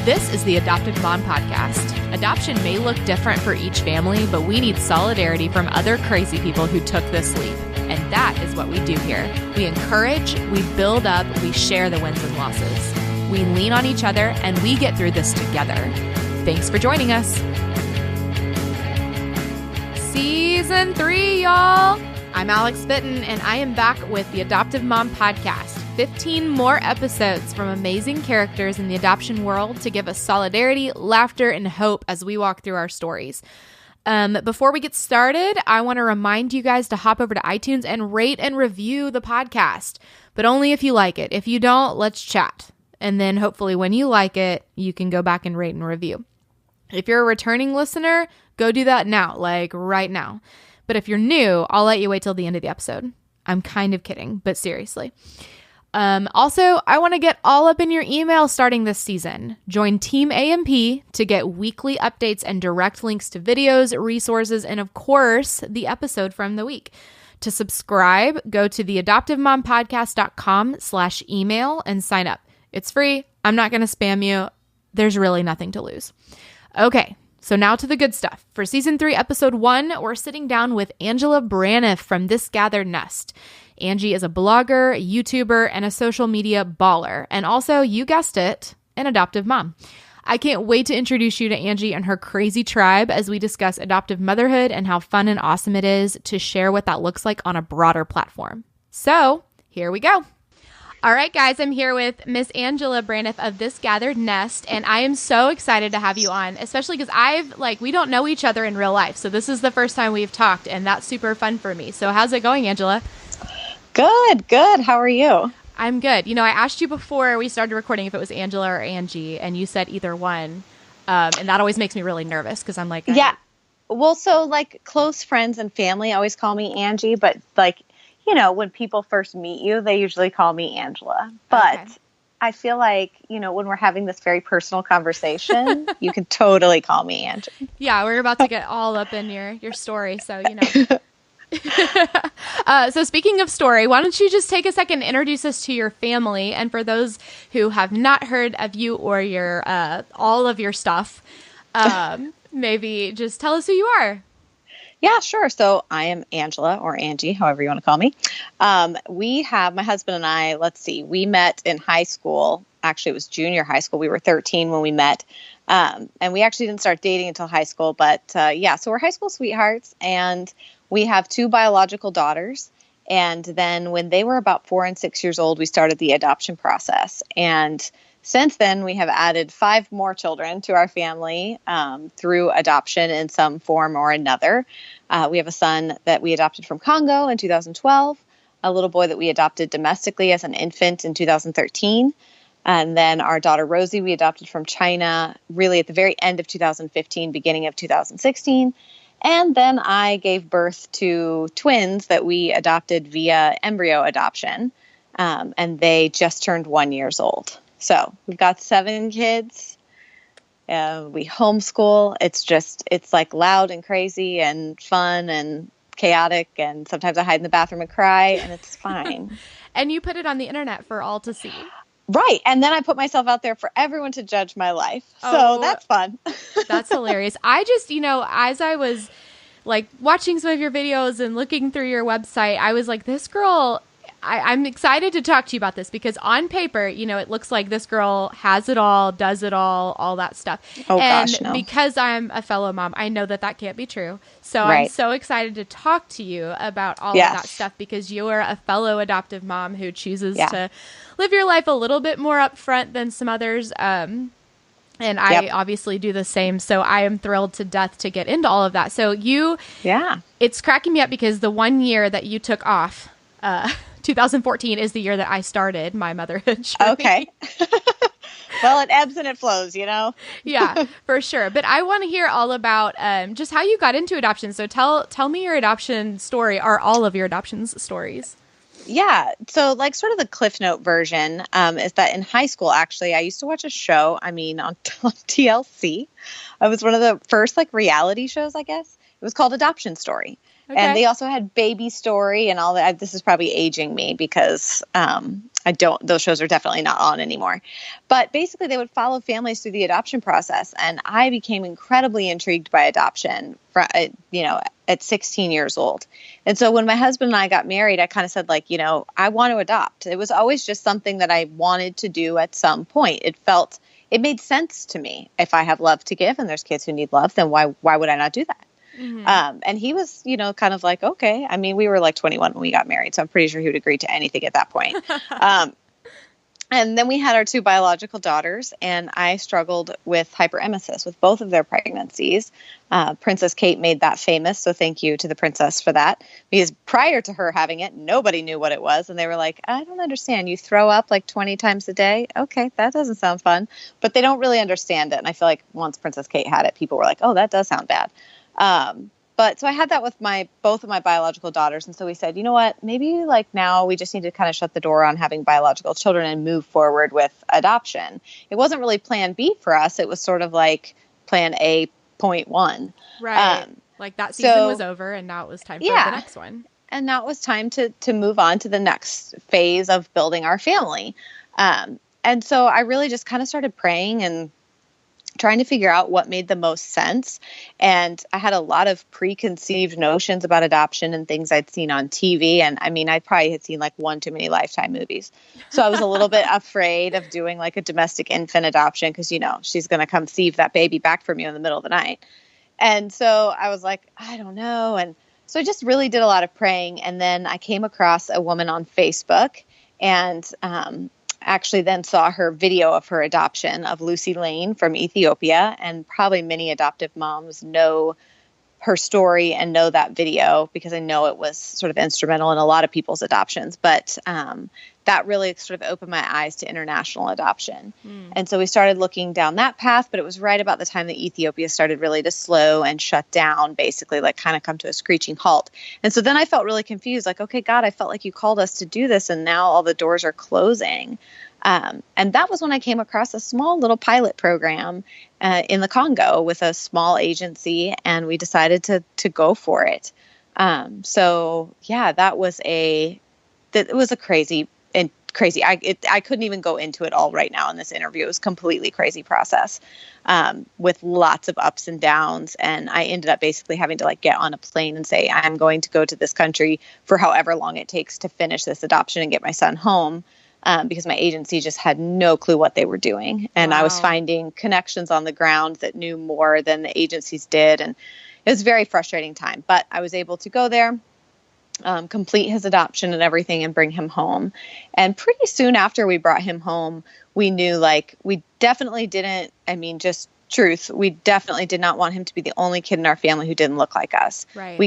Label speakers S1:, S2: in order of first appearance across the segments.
S1: This is the Adopted Mom Podcast. Adoption may look different for each family, but we need solidarity from other crazy people who took this leap. And that is what we do here. We encourage, we build up, we share the wins and losses. We lean on each other, and we get through this together. Thanks for joining us. Season 3, y'all. I'm Alex Fitton, and I am back with the Adoptive Mom Podcast. 15 more episodes from amazing characters in the adoption world to give us solidarity, laughter, and hope as we walk through our stories. Before we get started, I want to remind you guys to hop over to iTunes and rate and review the podcast, but only if you like it. If you don't, let's chat. And then hopefully when you like it, you can go back and rate and review. If you're a returning listener, go do that now, like right now. But if you're new, I'll let you wait till the end of the episode. I'm kind of kidding, but seriously. Also, I want to get all up in your email starting this season. Join Team AMP to get weekly updates and direct links to videos, resources, and of course, the episode from the week. To subscribe, go to theadoptivemompodcast.com/email and sign up. It's free. I'm not going to spam you. There's really nothing to lose. Okay, so now to the good stuff. For Season 3, Episode 1, we're sitting down with Angela Braniff from This Gathered Nest. Angie is a blogger, YouTuber, and a social media baller. And also, you guessed it, an adoptive mom. I can't wait to introduce you to Angie and her crazy tribe as we discuss adoptive motherhood and how fun and awesome it is to share what that looks like on a broader platform. So, here we go. All right, guys, I'm here with Miss Angela Braniff of This Gathered Nest, and I am so excited to have you on, especially because we don't know each other in real life, so this is the first time we've talked, and that's super fun for me. So how's it going, Angela?
S2: Good. How are you?
S1: I'm good. You know, I asked you before we started recording if it was Angela or Angie, and you said either one, and that always makes me really nervous because I'm like...
S2: Yeah. Well, so, close friends and family always call me Angie, but, when people first meet you, they usually call me Angela. But okay. I feel like, when we're having this very personal conversation, you can totally call me Angie.
S1: Yeah, we're about to get all up in your story, so, So speaking of story, why don't you just take a second and introduce us to your family? And for those who have not heard of you or your all of your stuff, maybe just tell us who you are.
S2: Yeah, sure. So I am Angela, or Angie, however you want to call me. We have, my husband and I, we met in high school. Actually, it was junior high school. We were 13 when we met. And we actually didn't start dating until high school. But so we're high school sweethearts. And we have 2 biological daughters. And then when they were about 4 and 6 years old, we started the adoption process. And since then, we have added 5 more children to our family through adoption in some form or another. We have a son that we adopted from Congo in 2012, a little boy that we adopted domestically as an infant in 2013. And then our daughter, Rosie, we adopted from China really at the very end of 2015, beginning of 2016. And then I gave birth to twins that we adopted via embryo adoption, and they just turned 1 year old. So we've got 7 kids. We homeschool. It's loud and crazy and fun and chaotic. And sometimes I hide in the bathroom and cry, and it's fine.
S1: And you put it on the internet for all to see.
S2: Right. And then I put myself out there for everyone to judge my life. So that's fun.
S1: That's hilarious. I just, as I was watching some of your videos and looking through your website, I was like, this girl, I'm excited to talk to you about this because on paper, it looks like this girl has it all, does it all that stuff.
S2: Oh,
S1: and
S2: gosh, no.
S1: Because I'm a fellow mom, I know that can't be true. So
S2: right.
S1: I'm so excited to talk to you about all of that stuff because you're a fellow adoptive mom who chooses to live your life a little bit more upfront than some others. And I obviously do the same. So I am thrilled to death to get into all of that. So it's cracking me up because the 1 year that you took off, 2014 is the year that I started my motherhood journey.
S2: Okay. Well, it ebbs and it flows,
S1: Yeah, for sure. But I want to hear all about just how you got into adoption. So tell me your adoption story, or all of your adoption stories.
S2: Yeah. So sort of the Cliff Note version is that in high school, actually, I used to watch a show, on TLC. It was one of the first reality shows, I guess. It was called Adoption Story. Okay. And they also had Baby Story and all that. This is probably aging me because I those shows are definitely not on anymore. But basically they would follow families through the adoption process. And I became incredibly intrigued by adoption at 16 years old. And so when my husband and I got married, I kind of said, like, I want to adopt. It was always just something that I wanted to do at some point. It made sense to me. If I have love to give and there's kids who need love, then why would I not do that? Mm-hmm. And he was, kind of like, okay. I mean, we were like 21 when we got married, so I'm pretty sure he would agree to anything at that point. And then we had our 2 biological daughters, and I struggled with hyperemesis with both of their pregnancies. Princess Kate made that famous, so thank you to the princess for that. Because prior to her having it, nobody knew what it was, and they were like, I don't understand. You throw up like 20 times a day? Okay, that doesn't sound fun. But they don't really understand it, and I feel like once Princess Kate had it, people were like, oh, that does sound bad. But so I had that with both of my biological daughters. And so we said, you know what, maybe like now we just need to kind of shut the door on having biological children and move forward with adoption. It wasn't really plan B for us. It was sort of like plan A.1.
S1: Right. Like that season was over and now it was time for the next one.
S2: And now it was time to move on to the next phase of building our family. And so I really just kind of started praying and trying to figure out what made the most sense. And I had a lot of preconceived notions about adoption and things I'd seen on TV. And I mean, I probably had seen like one too many Lifetime movies. So I was a little bit afraid of doing like a domestic infant adoption because, she's going to come thieve that baby back from you in the middle of the night. And so I was like, I don't know. And so I just really did a lot of praying. And then I came across a woman on Facebook and, actually then saw her video of her adoption of Lucy Lane from Ethiopia, and probably many adoptive moms know her story and know that video because I know it was sort of instrumental in a lot of people's adoptions. But that really sort of opened my eyes to international adoption. And so we started looking down that path, but it was right about the time that Ethiopia started really to slow and shut down, basically like kind of come to a screeching halt. And so then I felt really confused, like, okay, God, I felt like you called us to do this and now all the doors are closing. And that was when I came across a small little pilot program in the Congo with a small agency, and we decided to go for it. So yeah, it was a crazy. I couldn't even go into it all right now in this interview. It was a completely crazy process with lots of ups and downs. And I ended up basically having to like get on a plane and say, I'm going to go to this country for however long it takes to finish this adoption and get my son home. Because my agency just had no clue what they were doing. And wow. I was finding connections on the ground that knew more than the agencies did. And it was a very frustrating time. But I was able to go there, complete his adoption and everything, and bring him home. And pretty soon after we brought him home, we knew like we definitely didn't, just truth, we definitely did not want him to be the only kid in our family who didn't look like us.
S1: Right.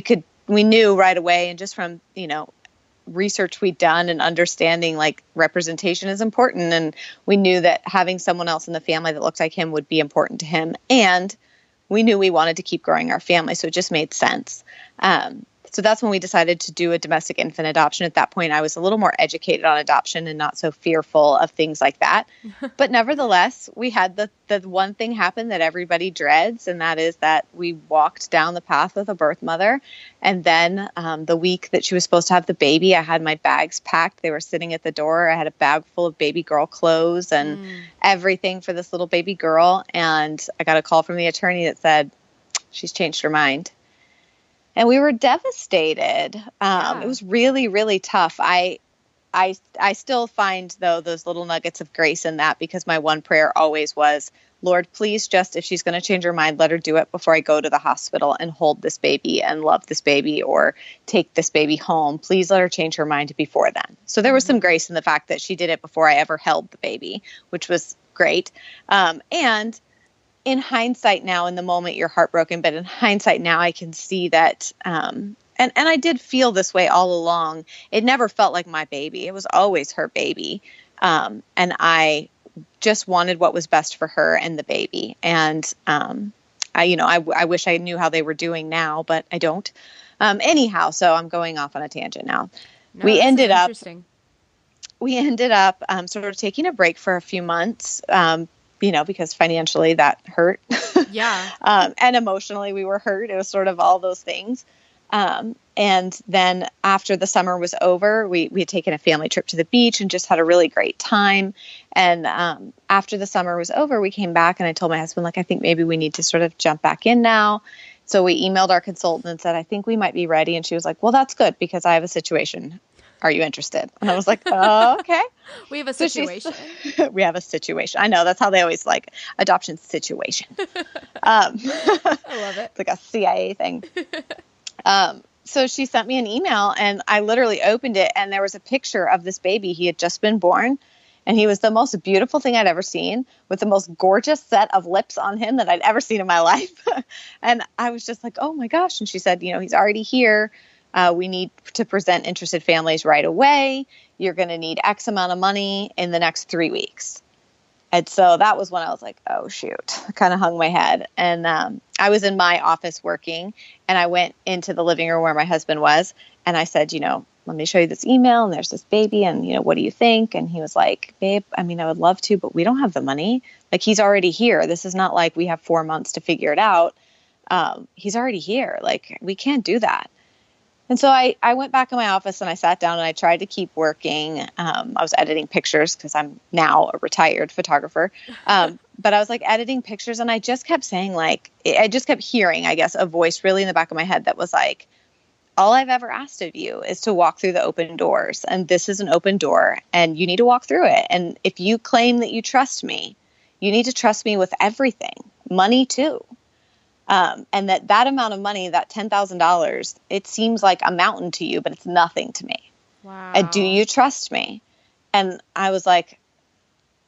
S2: We knew right away, and just from, research we'd done and understanding like representation is important. And we knew that having someone else in the family that looked like him would be important to him. And we knew we wanted to keep growing our family. So it just made sense. So that's when we decided to do a domestic infant adoption. At that point, I was a little more educated on adoption and not so fearful of things like that. But nevertheless, we had the one thing happen that everybody dreads, and that is that we walked down the path with a birth mother. And then the week that she was supposed to have the baby, I had my bags packed. They were sitting at the door. I had a bag full of baby girl clothes and everything for this little baby girl. And I got a call from the attorney that said, she's changed her mind. And we were devastated. It was really, really tough. I still find, though, those little nuggets of grace in that, because my one prayer always was, Lord, please just, if she's going to change her mind, let her do it before I go to the hospital and hold this baby and love this baby or take this baby home. Please let her change her mind before then. So there was some grace in the fact that she did it before I ever held the baby, which was great. And in hindsight now, in the moment, you're heartbroken, but in hindsight now, I can see that, and I did feel this way all along. It never felt like my baby. It was always her baby. And I just wanted what was best for her and the baby. And, I wish I knew how they were doing now, but I don't. Anyhow, so I'm going off on a tangent now.
S1: No, we ended up
S2: sort of taking a break for a few months, because financially that hurt.
S1: Yeah.
S2: And emotionally we were hurt. It was sort of all those things. And then after the summer was over, we had taken a family trip to the beach and just had a really great time. And after the summer was over, we came back and I told my husband, like, I think maybe we need to sort of jump back in now. So we emailed our consultant and said, I think we might be ready. And she was like, well, that's good because I have a situation. Are you interested? And I was like, oh, okay.
S1: We have a situation.
S2: We have a situation. I know. That's how they always like adoption situation.
S1: I love it.
S2: It's like a CIA thing. So she sent me an email and I literally opened it and there was a picture of this baby. He had just been born and he was the most beautiful thing I'd ever seen with the most gorgeous set of lips on him that I'd ever seen in my life. And I was just like, oh my gosh. And she said, he's already here. We need to present interested families right away. You're going to need X amount of money in the next 3 weeks. And so that was when I was like, oh, shoot, I kind of hung my head. And I was in my office working and I went into the living room where my husband was. And I said, let me show you this email and there's this baby. And, what do you think? And he was like, babe, I would love to, but we don't have the money. Like, he's already here. This is not like we have 4 months to figure it out. He's already here. Like, we can't do that. And so I went back in my office and I sat down and I tried to keep working. I was editing pictures because I'm now a retired photographer. But I was like editing pictures and I just kept saying I just kept hearing, I guess, a voice really in the back of my head that was like, all I've ever asked of you is to walk through the open doors. And this is an open door and you need to walk through it. And if you claim that you trust me, you need to trust me with everything, money too. And that amount of money, that $10,000, it seems like a mountain to you, but it's nothing to me.
S1: Wow.
S2: And do you trust me? And I was like,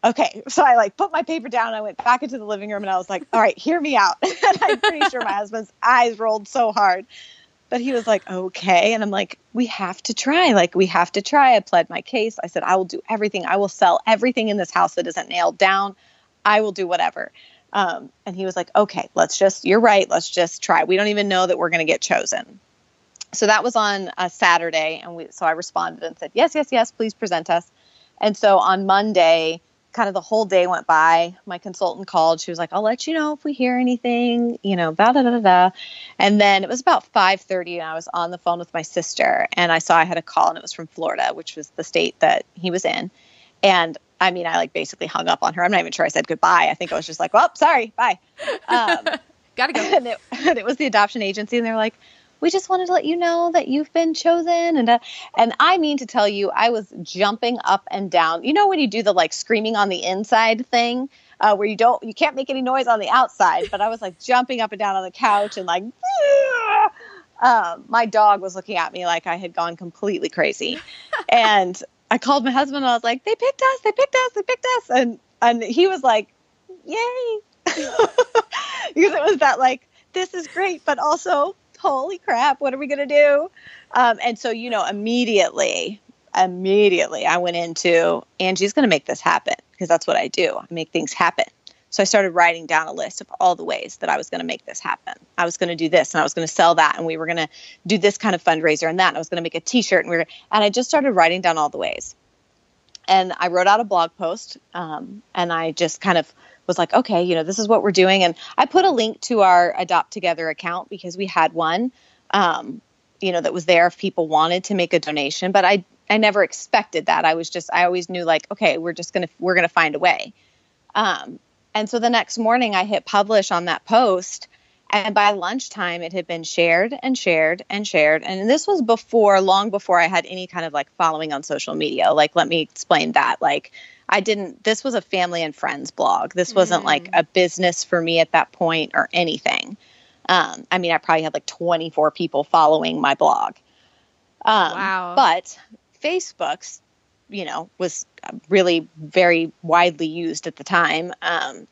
S2: okay. So I put my paper down and I went back into the living room and I was like, all right, hear me out. And I'm pretty sure my husband's eyes rolled so hard, but he was like, okay. And I'm like, we have to try. We have to try. I pled my case. I said, I will do everything. I will sell everything in this house that isn't nailed down. I will do whatever. And he was like, okay, you're right. Let's just try. We don't even know that we're going to get chosen. So that was on a Saturday. And so I responded and said, yes, please present us. And so on Monday, kind of the whole day went by. My consultant called. She was like, I'll let you know if we hear anything, And then it was about 5:30 and I was on the phone with my sister and I saw I had a call and it was from Florida, which was the state that he was in. And I basically hung up on her. I'm not even sure I said goodbye. I think I was just like, well, sorry, bye.
S1: Gotta go.
S2: And it was the adoption agency. And they're like, we just wanted to let you know that you've been chosen. And I mean to tell you, I was jumping up and down. When you do the screaming on the inside thing, where you can't make any noise on the outside, but I was jumping up and down on the couch and my dog was looking at me like I had gone completely crazy. And I called my husband and I was like, they picked us. And he was like, yay. Because it was that this is great, but also, holy crap, what are we going to do? And so, immediately I went into, Angie's going to make this happen because that's what I do. I make things happen. So I started writing down a list of all the ways that I was going to make this happen. I was going to do this and I was going to sell that. And we were going to do this kind of fundraiser and that. And I was going to make a t-shirt and I just started writing down all the ways. And I wrote out a blog post. And I just kind of was like, okay, this is what we're doing. And I put a link to our Adopt Together account because we had one, that was there if people wanted to make a donation, but I never expected that. I always knew okay, we're going to find a way. And so the next morning I hit publish on that post and by lunchtime it had been shared and shared and shared. And this was long before I had any kind of following on social media. Let me explain that. This was a family and friends blog. This wasn't a business for me at that point or anything. I probably had 24 people following my blog.
S1: Wow.
S2: But Facebook's, was really very widely used at the time.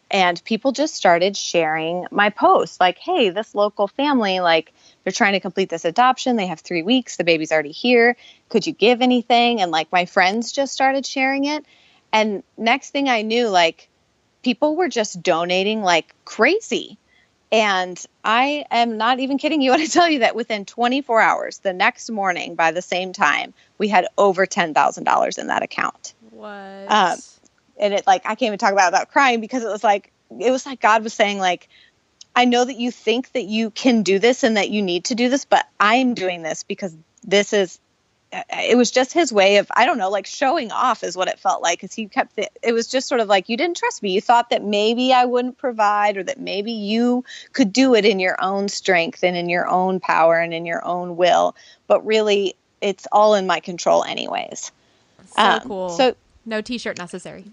S2: And people just started sharing my posts hey, this local family, they're trying to complete this adoption. They have 3 weeks. The baby's already here. Could you give anything? And my friends just started sharing it. And next thing I knew, people were just donating like crazy. And I am not even kidding you when I tell you that within 24 hours, the next morning by the same time, we had over $10,000 in that account.
S1: What?
S2: And it I can't even talk about it without crying because it was like God was saying I know that you think that you can do this and that you need to do this, but I'm doing this because it was just his way of, I don't know, like showing off is what it felt like. Cause it was just sort of like, you didn't trust me. You thought that maybe I wouldn't provide, or that maybe you could do it in your own strength and in your own power and in your own will. But really it's all in my control anyways.
S1: So cool. So no t-shirt necessary.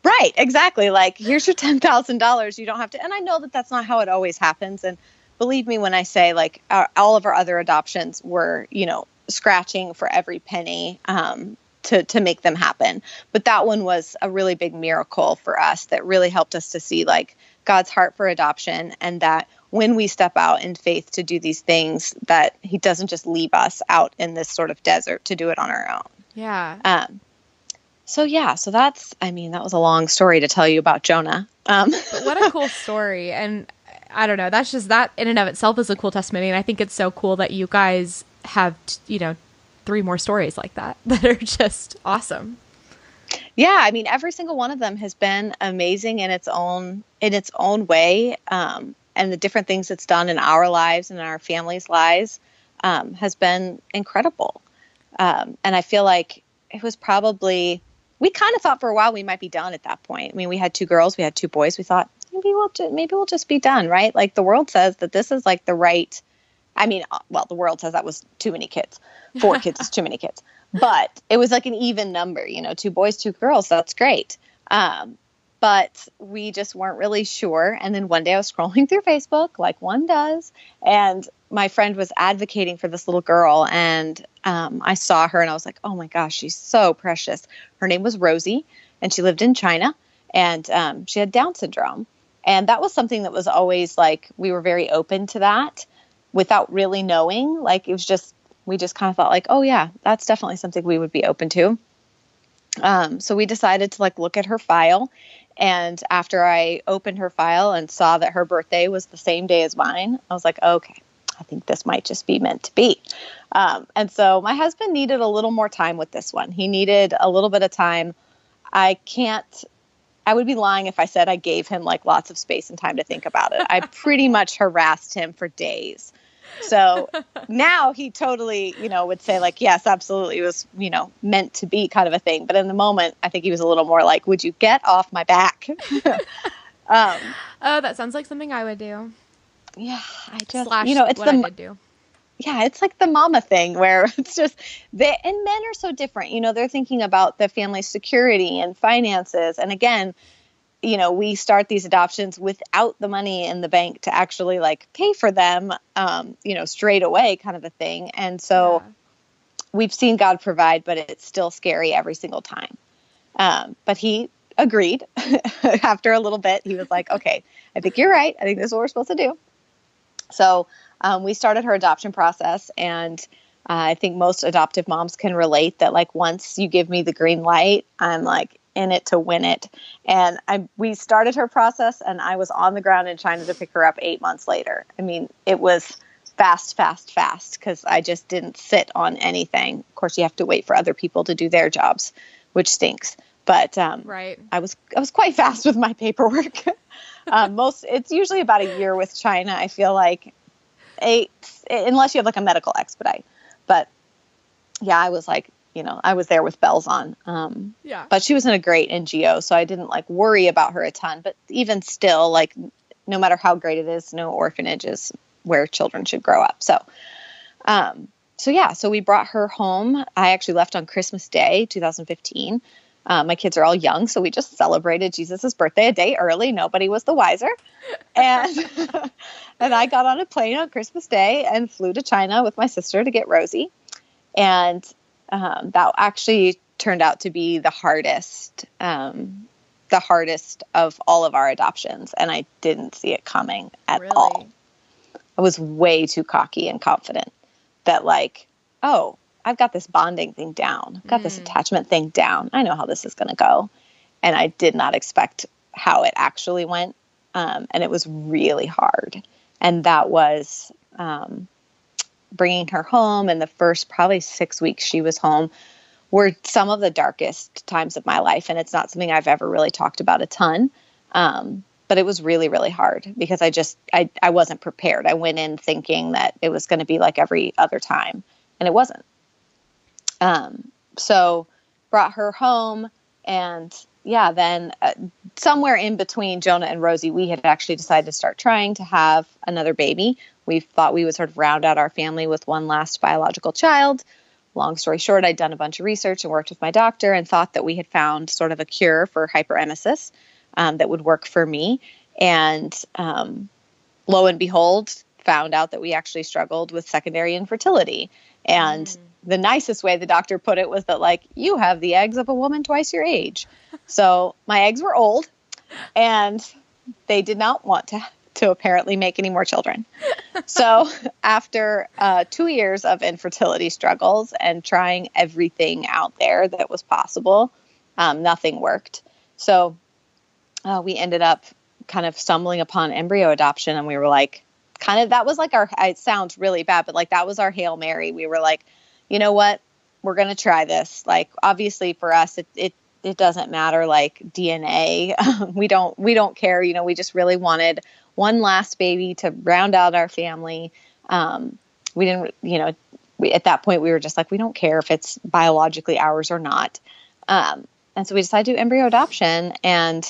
S2: Right. Exactly. Like, here's your $10,000. You don't have to. And I know that that's not how it always happens. And believe me when I say, like, all of our other adoptions were, scratching for every penny to make them happen. But that one was a really big miracle for us that really helped us to see, like, God's heart for adoption, and that when we step out in faith to do these things, that he doesn't just leave us out in this sort of desert to do it on our own.
S1: Yeah.
S2: So that was a long story to tell you about Jonah.
S1: But what a cool story. And I don't know, that's just, that in and of itself is a cool testimony. And I think it's so cool that you guys have, 3 more stories like that are just awesome.
S2: Yeah. I mean, every single one of them has been amazing in its own way. And the different things it's done in our lives and in our families' lives has been incredible. And I feel like it was probably, we kind of thought for a while we might be done at that point. I mean, we had 2 girls, we had 2 boys. We thought maybe we'll just be done, right? Like, the world says that this is like the right. I mean, well, the world says that was too many kids. 4 kids is too many kids. But it was like an even number, 2 boys, 2 girls. So that's great. But we just weren't really sure. And then one day I was scrolling through Facebook, like one does, and my friend was advocating for this little girl, and I saw her and I was like, oh my gosh, she's so precious. Her name was Rosie, and she lived in China, and she had Down syndrome. And that was something that was always like, we were very open to that without really knowing. Like, it was just, we just kind of thought like, oh yeah, that's definitely something we would be open to. So we decided to, like, look at her file. And after I opened her file and saw that her birthday was the same day as mine, I was like, okay, I think this might just be meant to be. And so my husband needed a little more time with this one. He needed a little bit of time. I would be lying if I said I gave him, like, lots of space and time to think about it. I pretty much harassed him for days. So now he totally, would say, like, yes, absolutely, it was, meant to be kind of a thing. But in the moment, I think he was a little more like, would you get off my back?
S1: Oh, that sounds like something I would do.
S2: Yeah, it's
S1: what I did do.
S2: Yeah, it's like the mama thing where it's just, and men are so different. They're thinking about the family's security and finances. And again, we start these adoptions without the money in the bank to actually, like, pay for them, straight away, kind of a thing. And so we've seen God provide, but it's still scary every single time. But he agreed after a little bit. He was like, okay, I think you're right. I think this is what we're supposed to do. So we started her adoption process, and I think most adoptive moms can relate that, like, once you give me the green light, I'm like in it to win it. And we started her process, and I was on the ground in China to pick her up 8 months later. I mean, it was fast, because I just didn't sit on anything. Of course, you have to wait for other people to do their jobs, which stinks. But
S1: right.
S2: I was quite fast with my paperwork. It's usually about a year with China, I feel like, unless you have, like, a medical expedite. But yeah, I was like, I was there with bells on.
S1: Yeah.
S2: But she was in a great NGO, so I didn't, like, worry about her a ton. But even still, like, no matter how great it is, no orphanage is where children should grow up. So we brought her home. I actually left on Christmas Day, 2015. My kids are all young, so we just celebrated Jesus' birthday a day early. Nobody was the wiser. And and I got on a plane on Christmas Day and flew to China with my sister to get Rosie. And that actually turned out to be the hardest of all of our adoptions. And I didn't see it coming at all. I was way too cocky and confident that, like, oh, I've got this bonding thing down. I've got this attachment thing down. I know how this is going to go. And I did not expect how it actually went. And it was really hard. And that was bringing her home. And the first probably 6 weeks she was home were some of the darkest times of my life. And it's not something I've ever really talked about a ton. But it was really, really hard because I wasn't prepared. I went in thinking that it was going to be like every other time, and it wasn't. So brought her home, and then somewhere in between Jonah and Rosie, we had actually decided to start trying to have another baby. We thought we would sort of round out our family with one last biological child. Long story short, I'd done a bunch of research and worked with my doctor and thought that we had found sort of a cure for hyperemesis that would work for me. And lo and behold, found out that we actually struggled with secondary infertility. And the nicest way the doctor put it was that, like, you have the eggs of a woman twice your age. So my eggs were old, and they did not want to apparently make any more children. So after 2 years of infertility struggles and trying everything out there that was possible, nothing worked. So we ended up kind of stumbling upon embryo adoption, and we were like, that was like it sounds really bad, but like that was our Hail Mary. We were like, you know what, we're going to try this. Like, obviously for us, it doesn't matter, like DNA. we don't care. You know, we just really wanted one last baby to round out our family. We didn't, at that point we were just like, we don't care if it's biologically ours or not. And so we decided to do embryo adoption, and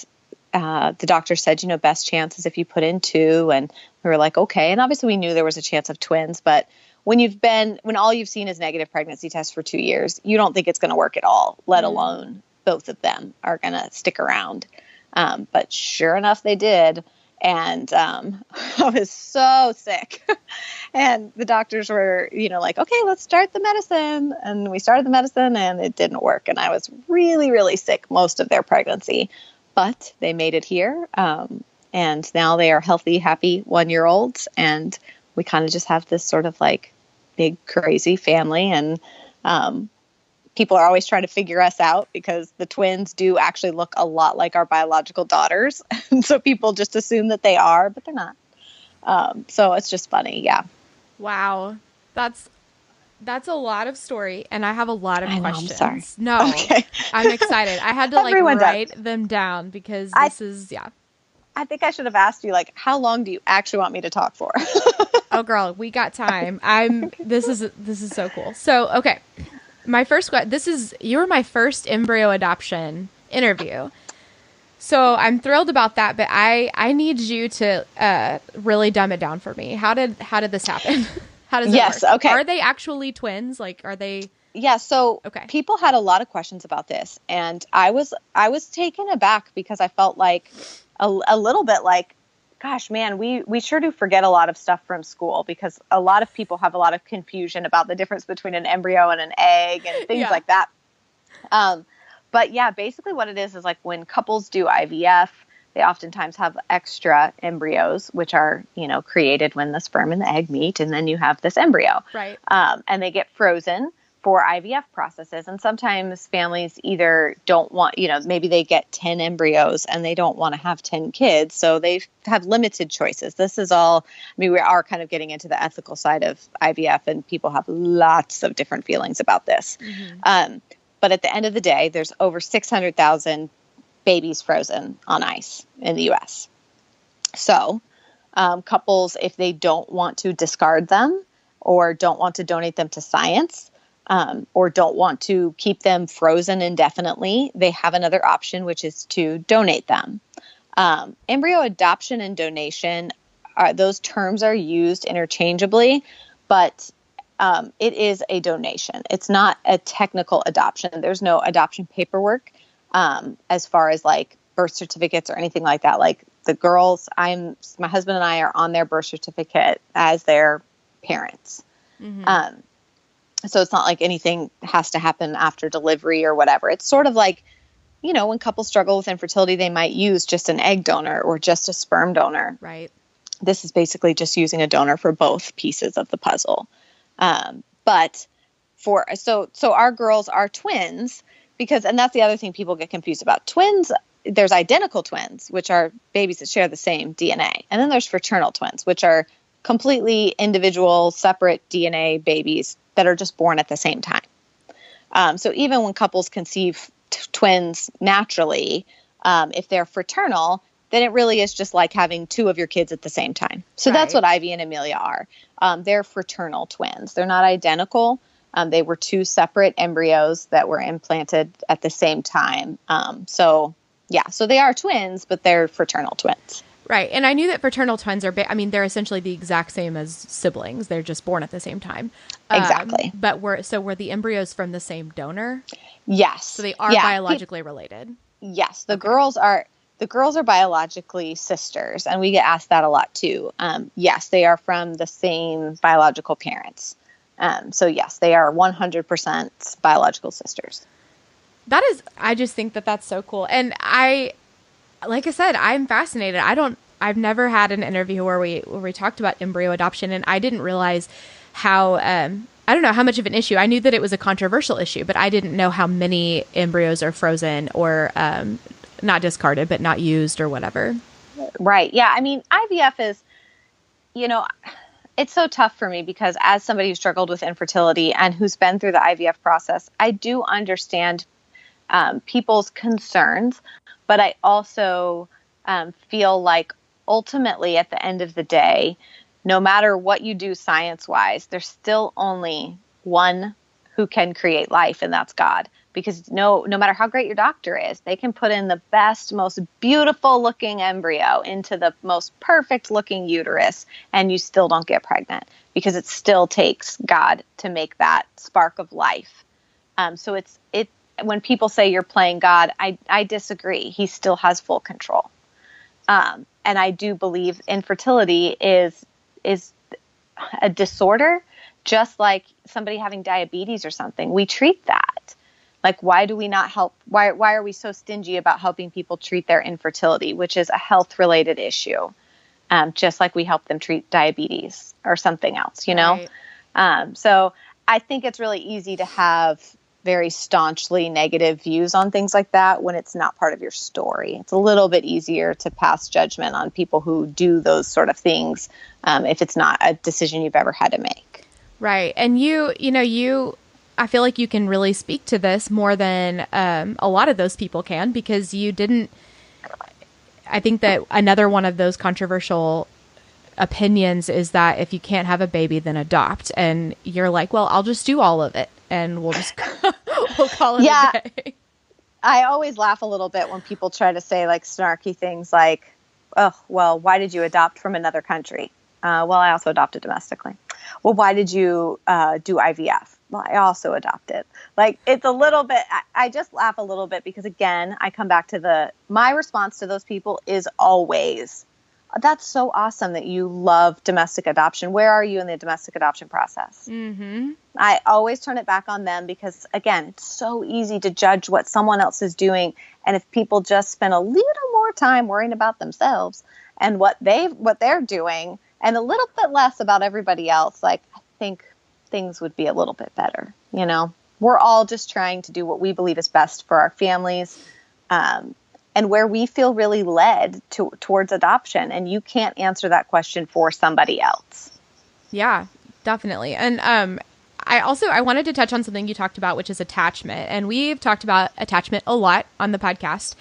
S2: the doctor said, best chance is if you put in 2. And we were like, okay. And obviously we knew there was a chance of twins, but when all you've seen is negative pregnancy tests for 2 years, you don't think it's going to work at all, let alone both of them are going to stick around. But sure enough, they did. And I was so sick. And the doctors were, like, okay, let's start the medicine. And we started the medicine, and it didn't work. And I was really, really sick most of their pregnancy. But they made it here. And now they are healthy, happy 1-year-olds. And we kind of just have this sort of like big, crazy family. And people are always trying to figure us out because the twins do actually look a lot like our biological daughters. And so people just assume that they are, but they're not. So it's just funny. Yeah.
S1: Wow. That's a lot of story, and I have a lot of questions.
S2: I'm sorry.
S1: No,
S2: okay.
S1: I'm excited. I had to write them down because this is.
S2: I think I should have asked you, like, how long do you actually want me to talk for?
S1: Oh, girl, we got time. This is so cool. So, okay, my first question. You were my first embryo adoption interview. So I'm thrilled about that, but I need you to really dumb it down for me. How did this happen? How does it work?
S2: Okay.
S1: Are they actually twins? Like, are they?
S2: Yeah. So
S1: okay.
S2: People had a lot of questions about this, and I was taken aback because I felt like a little bit like, gosh, man, we sure do forget a lot of stuff from school because a lot of people have a lot of confusion about the difference between an embryo and an egg and things like that. But yeah, basically what it is like when couples do IVF, they oftentimes have extra embryos, which are, created when the sperm and the egg meet, and then you have this embryo.
S1: Right.
S2: And they get frozen for IVF processes. And sometimes families either don't want, maybe they get 10 embryos and they don't want to have 10 kids. So they have limited choices. This is all, we are kind of getting into the ethical side of IVF, and people have lots of different feelings about this. Mm-hmm. But at the end of the day, there's over 600,000 babies frozen on ice in the U.S. So couples, if they don't want to discard them or don't want to donate them to science or don't want to keep them frozen indefinitely, they have another option, which is to donate them. Embryo adoption and donation, those terms are used interchangeably, but it is a donation. It's not a technical adoption. There's no adoption paperwork as far as like birth certificates or anything like that. Like the girls, my husband and I are on their birth certificate as their parents. Mm-hmm. So it's not like anything has to happen after delivery or whatever. It's sort of like, when couples struggle with infertility, they might use just an egg donor or just a sperm donor.
S1: Right.
S2: This is basically just using a donor for both pieces of the puzzle. But so our girls are twins and that's the other thing people get confused about. Twins, there's identical twins, which are babies that share the same DNA. And then there's fraternal twins, which are completely individual, separate DNA babies that are just born at the same time. So even when couples conceive twins naturally, if they're fraternal, then it really is just like having two of your kids at the same time. So that's what Ivy and Amelia are. They're fraternal twins. They're not identical. They were two separate embryos that were implanted at the same time. So they are twins, but they're fraternal twins.
S1: Right. And I knew that fraternal twins are, they're essentially the exact same as siblings. They're just born at the same time.
S2: Exactly.
S1: But were the embryos from the same donor?
S2: Yes.
S1: So they are biologically related.
S2: Yes. The girls are biologically sisters, and we get asked that a lot too. Yes, they are from the same biological parents. So yes, they are 100% biological sisters.
S1: I just think that that's so cool. And like I said, I'm fascinated. I've never had an interview where we talked about embryo adoption, and I didn't realize how, I don't know how much of an issue. I knew that it was a controversial issue, but I didn't know how many embryos are frozen or, not discarded, but not used or whatever.
S2: Right. Yeah. I mean, IVF is, it's so tough for me because as somebody who struggled with infertility and who's been through the IVF process, I do understand people's concerns, but I also feel like ultimately at the end of the day, no matter what you do science-wise, there's still only one who can create life, and that's God. Because no matter how great your doctor is, they can put in the best, most beautiful looking embryo into the most perfect looking uterus, and you still don't get pregnant because it still takes God to make that spark of life. So it's when people say you're playing God, I disagree. He still has full control. And I do believe infertility is a disorder, just like somebody having diabetes or something. We treat that. Like, why do we not help? Why are we so stingy about helping people treat their infertility, which is a health-related issue, just like we help them treat diabetes or something else, Right. So I think it's really easy to have very staunchly negative views on things like that when it's not part of your story. It's a little bit easier to pass judgment on people who do those sort of things if it's not a decision you've ever had to make.
S1: Right. And I feel like you can really speak to this more than a lot of those people can, because I think that another one of those controversial opinions is that if you can't have a baby, then adopt. And you're like, well, I'll just do all of it and we'll just we'll call it a day.
S2: I always laugh a little bit when people try to say like snarky things like, oh, well, why did you adopt from another country? Well, I also adopted domestically. Well, why did you do IVF? Well, I also adopted. Like, it's a little bit, I just laugh a little bit because, again, I come back to my response to those people is always, that's so awesome that you love domestic adoption. Where are you in the domestic adoption process? Mm-hmm. I always turn it back on them because, again, it's so easy to judge what someone else is doing. And if people just spend a little more time worrying about themselves and what they're doing and a little bit less about everybody else, like, I think things would be a little bit better. We're all just trying to do what we believe is best for our families, and where we feel really led towards adoption. And you can't answer that question for somebody else.
S1: Yeah, definitely. And I wanted to touch on something you talked about, which is attachment. And we've talked about attachment a lot on the podcast.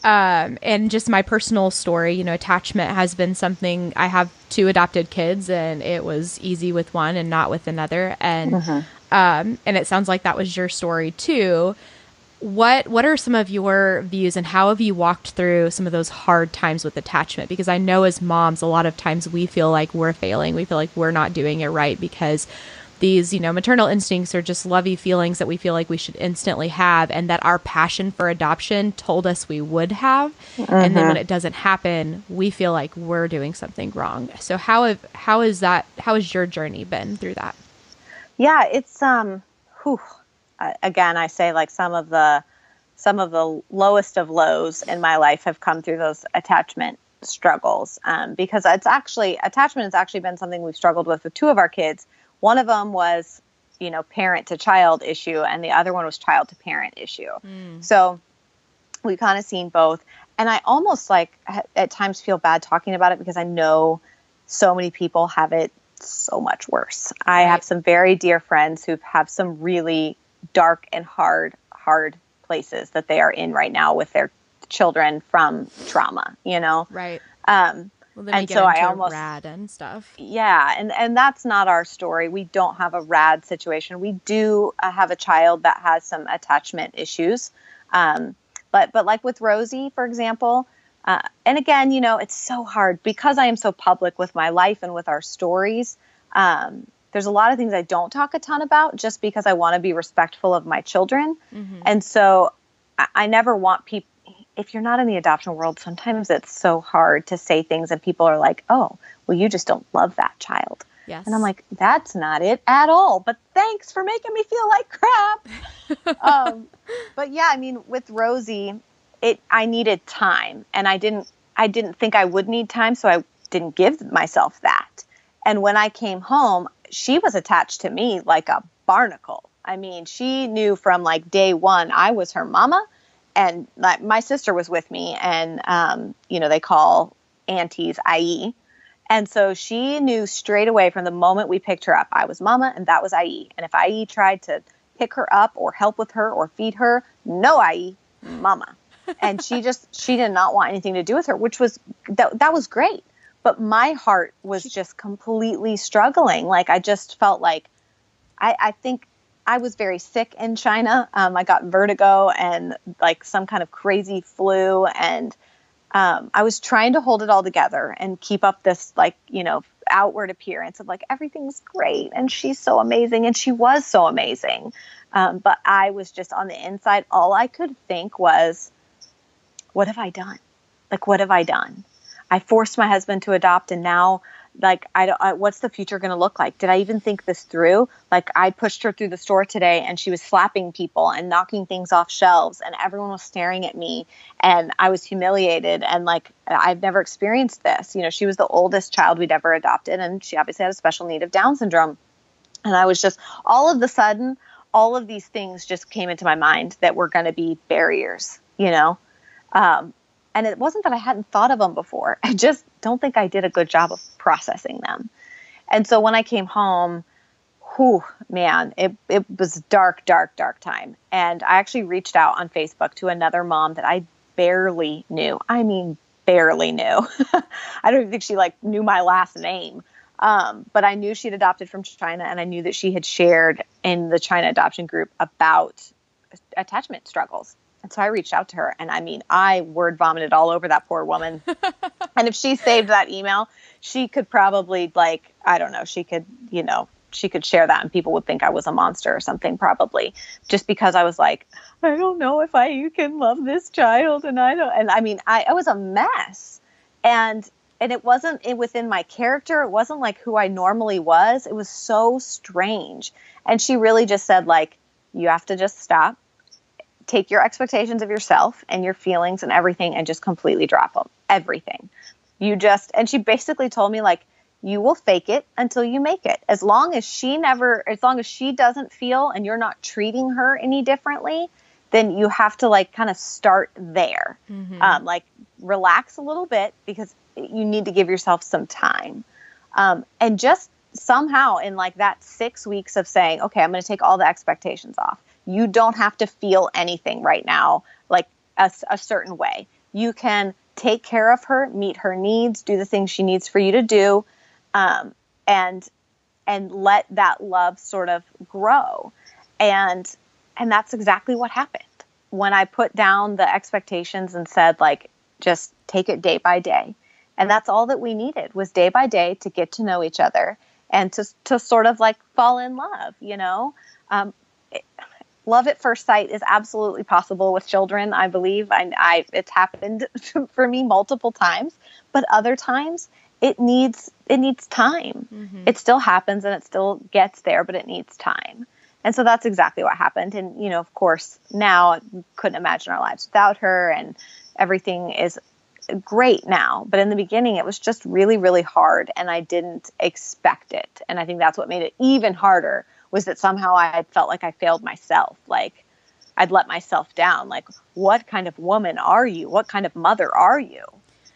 S1: And just my personal story, attachment has been something. I have 2 adopted kids, and it was easy with one and not with another. And and it sounds like that was your story too. What are some of your views, and how have you walked through some of those hard times with attachment? Because I know as moms, a lot of times we feel like we're failing. We feel like we're not doing it right because these, maternal instincts are just lovey feelings that we feel like we should instantly have, and that our passion for adoption told us we would have. And then when it doesn't happen, we feel like we're doing something wrong. So how has your journey been through that?
S2: Yeah, it's, again, I say like some of the lowest of lows in my life have come through those attachment struggles. Because attachment has actually been something we've struggled with 2 of our kids. One of them was, parent to child issue, and the other one was child to parent issue. So we've kind of seen both. And I almost at times feel bad talking about it because I know so many people have it so much worse. I have some very dear friends who have some really dark and hard places that they are in right now with their children from trauma, you know?
S1: Right.
S2: Um,
S1: Well, then we
S2: and
S1: get
S2: so
S1: into
S2: I almost,
S1: rad and stuff.
S2: yeah, and that's not our story. We don't have a rad situation. We do have a child that has some attachment issues. But like with Rosie, for example, and again, you know, it's so hard because I am so public with my life and with our stories. There's a lot of things I don't talk a ton about just because I want to be respectful of my children.
S1: Mm-hmm.
S2: And so I never want people, if you're not in the adoption world, sometimes it's so hard to say things and people are like, oh, well, you just don't love that child.
S1: Yes.
S2: And I'm like, that's not it at all. But thanks for making me feel like crap. But yeah, I mean, with Rosie, I needed time, and I didn't think I would need time. So I didn't give myself that. And when I came home, she was attached to me like a barnacle. I mean, she knew from like day one, I was her mama. And my sister was with me, and, you know, they call aunties IE. And so she knew straight away from the moment we picked her up, I was mama and that was IE. And if IE tried to pick her up or help with her or feed her, no IE, mama. And she did not want anything to do with her, which was, that was great. But my heart was just completely struggling. Like, I just felt like, I think I was very sick in China. I got vertigo and like some kind of crazy flu. And I was trying to hold it all together and keep up this, like, you know, outward appearance of like, everything's great. And she's so amazing. And she was so amazing. But I was just on the inside. All I could think was, what have I done? Like, what have I done? I forced my husband to adopt, and now, like, what's the future going to look like? Did I even think this through? Like, I pushed her through the store today and she was slapping people and knocking things off shelves, and everyone was staring at me, and I was humiliated. And like, I've never experienced this. You know, she was the oldest child we'd ever adopted, and she obviously had a special need of Down syndrome. And I was just, all of the sudden, all of these things just came into my mind that were going to be barriers, you know? And it wasn't that I hadn't thought of them before. I just don't think I did a good job of processing them. And so when I came home, man, it was dark time. And I actually reached out on Facebook to another mom that I barely knew. I mean, barely knew. I don't even think she like knew my last name. But I knew she'd adopted from China, and I knew that she had shared in the China adoption group about attachment struggles. And so I reached out to her, and I mean, I word vomited all over that poor woman. And if she saved that email, she could probably, like, I don't know, she could share that and people would think I was a monster or something, probably, just because I was like, I don't know if you can love this child. And I mean, I was a mess, and it wasn't within my character. It wasn't like who I normally was. It was so strange. And she really just said, like, you have to just stop. Take your expectations of yourself and your feelings and everything and just completely drop them. Everything. And she basically told me, like, you will fake it until you make it. As long as she doesn't feel and you're not treating her any differently, then you have to, like, kind of start there. Mm-hmm. Like, relax a little bit because you need to give yourself some time. And just somehow in like that 6 weeks of saying, okay, I'm going to take all the expectations off. You don't have to feel anything right now, like a certain way. You can take care of her, meet her needs, do the things she needs for you to do, and let that love sort of grow. And that's exactly what happened. When I put down the expectations and said, like, just take it day by day. And that's all that we needed, was day by day to get to know each other and to sort of like fall in love, you know? Love at first sight is absolutely possible with children, I believe. It's happened for me multiple times, but other times it needs time. Mm-hmm. It still happens and it still gets there, but it needs time. And so that's exactly what happened. And, you know, of course, now I couldn't imagine our lives without her, and everything is great now. But in the beginning, it was just really, really hard, and I didn't expect it. And I think that's what made it even harder, was that somehow I had felt like I failed myself. Like, I'd let myself down. Like, what kind of woman are you? What kind of mother are you?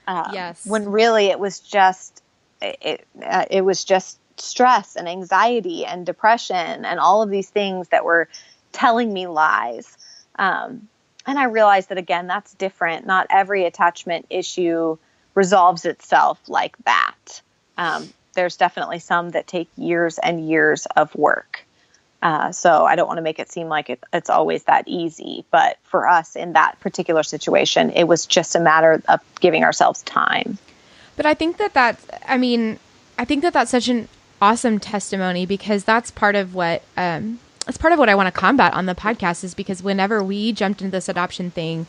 S1: Yes.
S2: When really it was just, it was just stress and anxiety and depression and all of these things that were telling me lies. I realized that, again, that's different. Not every attachment issue resolves itself like that. There's definitely some that take years and years of work. So I don't want to make it seem like it's always that easy. But for us in that particular situation, it was just a matter of giving ourselves time.
S1: But I think that's such an awesome testimony, because that's part of what I want to combat on the podcast, is because whenever we jumped into this adoption thing,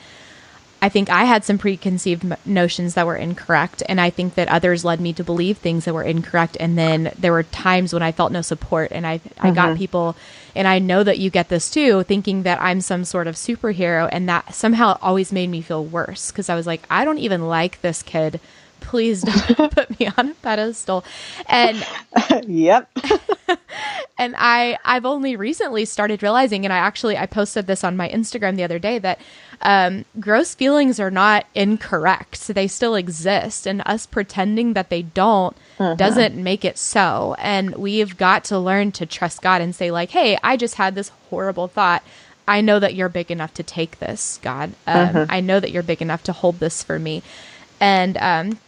S1: I think I had some preconceived notions that were incorrect, and I think that others led me to believe things that were incorrect. And then there were times when I felt no support, and I got people, and I know that you get this too, thinking that I'm some sort of superhero, and that somehow always made me feel worse, because I was like, I don't even like this kid. Please don't put me on a pedestal. And
S2: yep.
S1: And I've only recently started realizing, and I posted this on my Instagram the other day, that gross feelings are not incorrect. They still exist, and us pretending that they don't doesn't make it so. And we've got to learn to trust God and say, like, hey, I just had this horrible thought. I know that you're big enough to take this, God. I know that you're big enough to hold this for me. And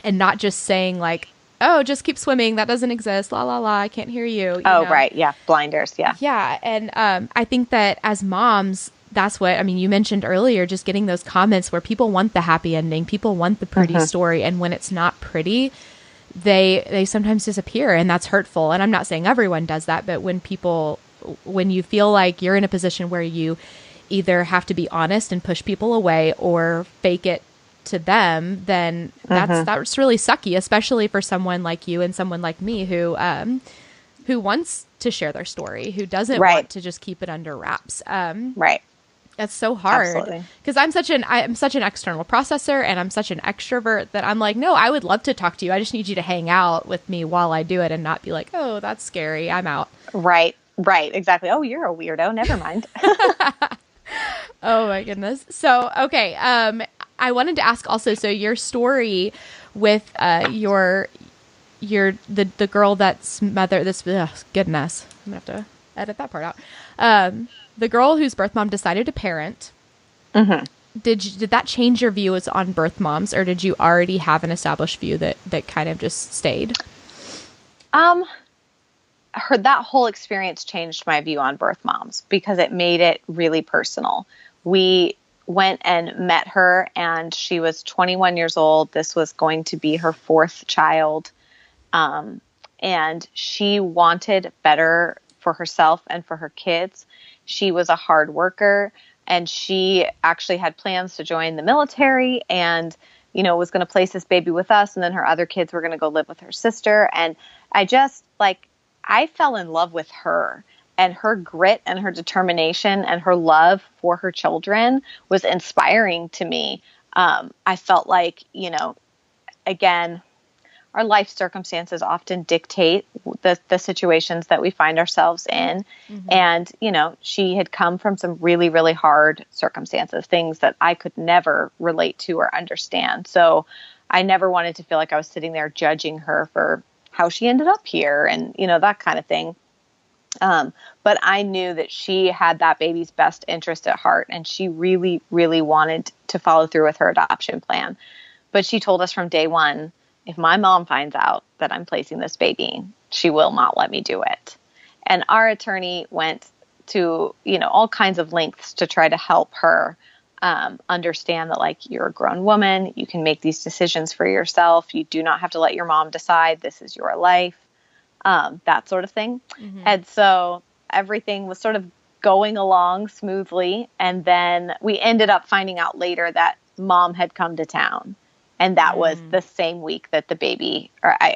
S1: not just saying, like, oh, just keep swimming. That doesn't exist. La, la, la. I can't hear you.
S2: Oh, know? Right. Yeah. Blinders. Yeah.
S1: Yeah. And I think that as moms, that's what, I mean, you mentioned earlier, just getting those comments where people want the happy ending. People want the pretty story. And when it's not pretty, they sometimes disappear, and that's hurtful. And I'm not saying everyone does that, but when you feel like you're in a position where you either have to be honest and push people away or fake it to them, then that's really sucky, especially for someone like you and someone like me who wants to share their story, who doesn't want to just keep it under wraps.
S2: Right.
S1: That's so hard, because I'm such an external processor, and I'm such an extrovert that I'm like, no, I would love to talk to you. I just need you to hang out with me while I do it, and not be like, oh, that's scary, I'm out.
S2: Right. Exactly. Oh, you're a weirdo. Never mind.
S1: Oh my goodness. So, okay. I wanted to ask also, so your story with the girl that's mother, goodness, I'm gonna have to edit that part out. The girl whose birth mom decided to parent. Did that change your views on birth moms, or did you already have an established view that kind of just stayed?
S2: That whole experience changed my view on birth moms, because it made it really personal. We went and met her, and she was 21 years old. This was going to be her fourth child. And she wanted better for herself and for her kids. She was a hard worker, and she actually had plans to join the military, and, was going to place this baby with us. And then her other kids were going to go live with her sister. And I fell in love with her, and her grit and her determination and her love for her children was inspiring to me. I felt like, again, our life circumstances often dictate the situations that we find ourselves in. And, she had come from some really, really hard circumstances, things that I could never relate to or understand. So I never wanted to feel like I was sitting there judging her for how she ended up here and, that kind of thing. But I knew that she had that baby's best interest at heart, and she really, really wanted to follow through with her adoption plan. But she told us from day one, if my mom finds out that I'm placing this baby, she will not let me do it. And our attorney went to, all kinds of lengths to try to help her understand that, like, you're a grown woman, you can make these decisions for yourself. You do not have to let your mom decide. This is your life. That sort of thing. And so everything was sort of going along smoothly. And then we ended up finding out later that mom had come to town. And that was the same week that the baby,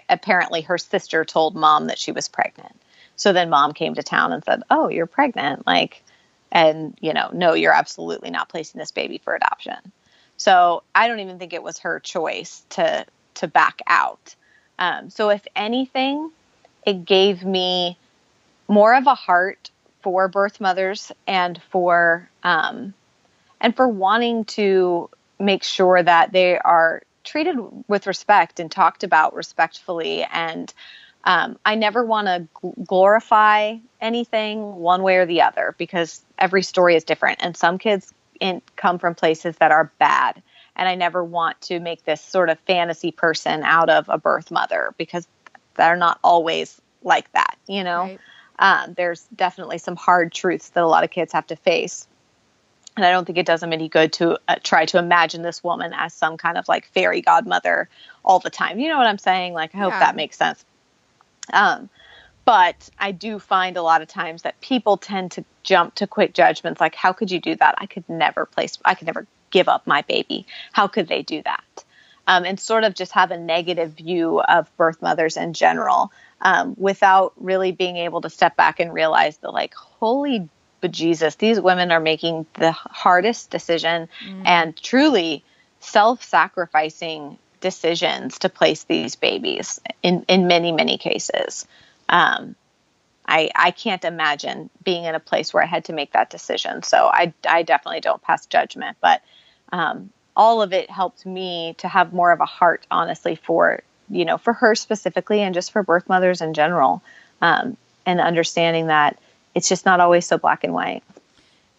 S2: apparently her sister told mom that she was pregnant. So then mom came to town and said, oh, you're pregnant. No, you're absolutely not placing this baby for adoption. So I don't even think it was her choice to back out. So if anything, it gave me more of a heart for birth mothers and for wanting to make sure that they are treated with respect and talked about respectfully. And I never want to glorify anything one way or the other, because every story is different. And some kids come from places that are bad. And I never want to make this sort of fantasy person out of a birth mother, because they're not always like that, you know? Right. There's definitely some hard truths that a lot of kids have to face. And I don't think it does them any good to try to imagine this woman as some kind of like fairy godmother all the time. You know what I'm saying? Like, I hope that makes sense. But I do find a lot of times that people tend to jump to quick judgments. Like, how could you do that? I could never give up my baby. How could they do that? And sort of just have a negative view of birth mothers in general, without really being able to step back and realize that, like, holy bejesus, these women are making the hardest decision and truly self-sacrificing decisions to place these babies in many, many cases. I can't imagine being in a place where I had to make that decision. So I definitely don't pass judgment, but all of it helped me to have more of a heart, honestly, for her specifically, and just for birth mothers in general, and understanding that it's just not always so black and white.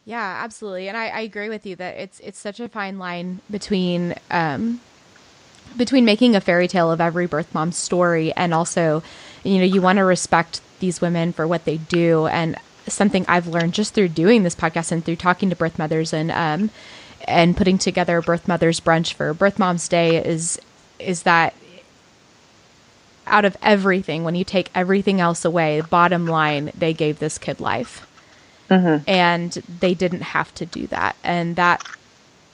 S1: Yeah, absolutely. And I agree with you that it's such a fine line between making a fairy tale of every birth mom's story, and also, you want to respect these women for what they do. And something I've learned just through doing this podcast and through talking to birth mothers and putting together a birth mothers brunch for Birth Moms Day is that out of everything, when you take everything else away, bottom line, they gave this kid life. Mm-hmm. And they didn't have to do that. And that,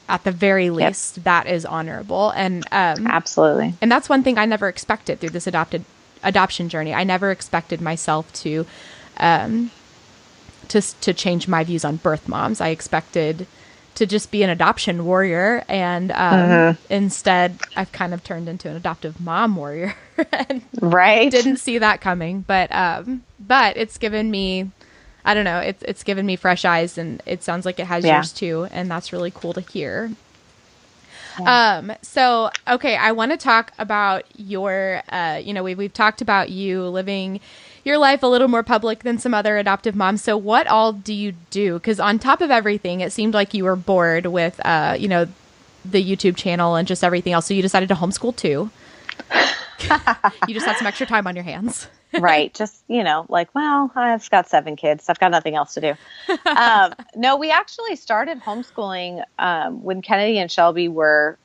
S1: at the very least, that is honorable. And
S2: absolutely.
S1: And that's one thing I never expected through this adoption journey. I never expected myself to change my views on birth moms. I expected to just be an adoption warrior, and instead I've kind of turned into an adoptive mom warrior. And
S2: right.
S1: Didn't see that coming, but it's given me, I don't know, it's given me fresh eyes, and it sounds like it has yours too, and that's really cool to hear. Yeah. So, okay, I want to talk about your, we've talked about you living your life a little more public than some other adoptive moms. So what all do you do? Because on top of everything, it seemed like you were bored with, the YouTube channel and just everything else. So you decided to homeschool too. You just had some extra time on your hands.
S2: Right. Just, I've got 7 kids. I've got nothing else to do. No, we actually started homeschooling when Kennedy and Shelby were,